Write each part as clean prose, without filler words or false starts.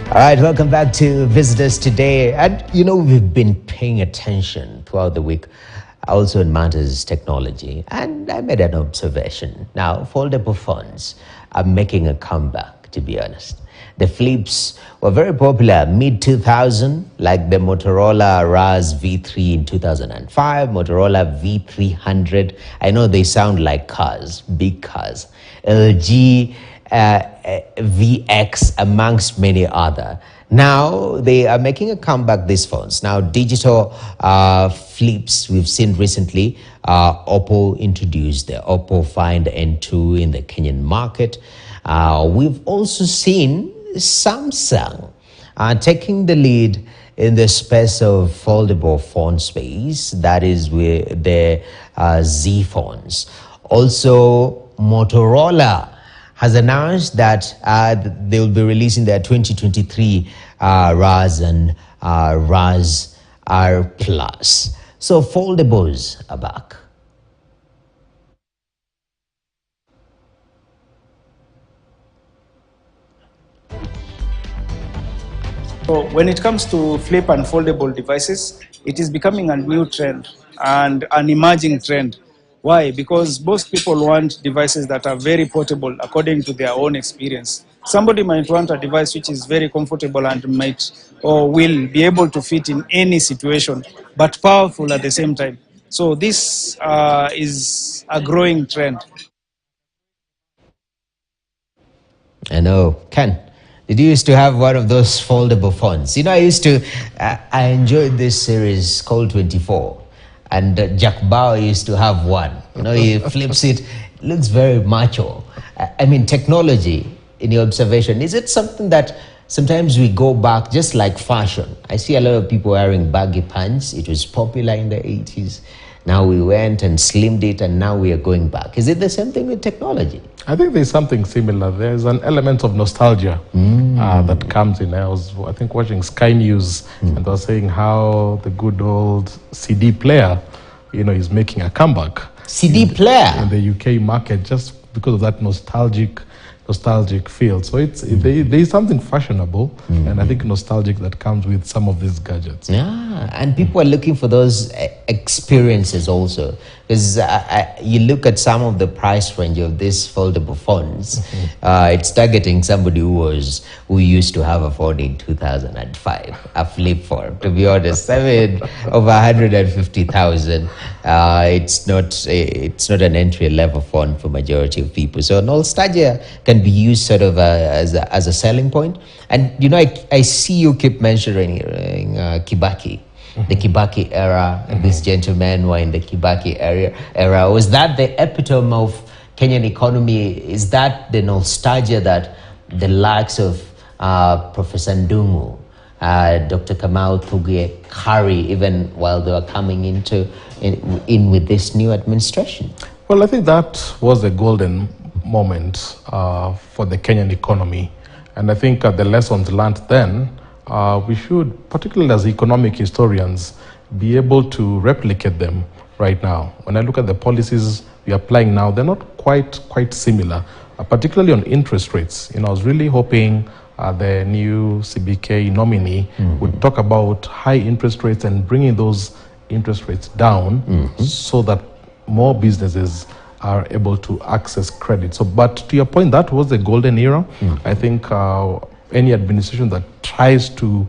All right, welcome back to Visitors Today. And we've been paying attention throughout the week also in matters technology. And I made an observation. Now, foldable phones are making a comeback, to be honest. The flips were very popular mid-2000, like the Motorola Raz V3 in 2005, Motorola V300. I know they sound like cars, big cars. LG VX, amongst many other. Now they are making a comeback, these phones. Now digital flips we've seen recently. Oppo introduced the Oppo Find N2 in the Kenyan market. We've also seen Samsung taking the lead in the space of foldable phone space, that is with the Z phones. Also, Motorola has announced that they will be releasing their 2023 Raz and Raz R Plus. So foldables are back. So when it comes to flip and foldable devices, it is becoming a new trend and an emerging trend. Why? Because most people want devices that are very portable according to their own experience. Somebody might want a device which is very comfortable and might or will be able to fit in any situation, but powerful at the same time. So this is a growing trend. I know. Ken, did you used to have one of those foldable phones? I enjoyed this series called 24. And Jack Bauer used to have one. He flips it. It looks very macho. I mean, technology, in your observation, is it something that sometimes we go back just like fashion? I see a lot of people wearing baggy pants. It was popular in the 80s. Now we went and slimmed it, and now we are going back. Is it the same thing with technology? I think there's something similar. There's an element of nostalgia that comes in. I was, watching Sky News, and they were saying how the good old CD player, is making a comeback. CD player? In the UK market, just because of that nostalgic feel. So there's something fashionable and I think nostalgic that comes with some of these gadgets. Yeah, and people are looking for those experiences also. Because you look at some of the price range of these foldable phones, it's targeting somebody who used to have a phone in 2005, a flip phone. To be honest, over 150,000. It's not an entry level phone for majority of people. So nostalgia can be used sort of as a selling point. And I see you keep mentioning Kibaki. The Kibaki era, these gentlemen were in the Kibaki era. Was that the epitome of Kenyan economy? Is that the nostalgia that the likes of Professor Ndungu, Dr. Kamau Thuge carry even while they were coming in with this new administration? Well, I think that was a golden moment for the Kenyan economy. And I think the lessons learned then, we should, particularly as economic historians, be able to replicate them right now. When I look at the policies we are applying now, they're not quite similar, particularly on interest rates. I was really hoping the new CBK nominee would talk about high interest rates and bringing those interest rates down so that more businesses are able to access credit. So, but to your point, that was the golden era. I think any administration that tries to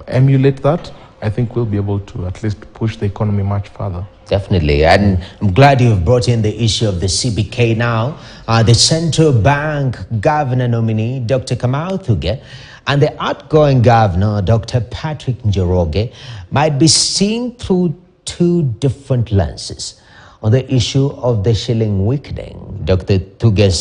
emulate that, I think we'll be able to at least push the economy much further. Definitely. And I'm glad you've brought in the issue of the CBK now. The central bank governor nominee, Dr. Kamau Thuge, and the outgoing governor, Dr. Patrick Njoroge, might be seen through two different lenses on the issue of the shilling weakening. Dr. Thuge's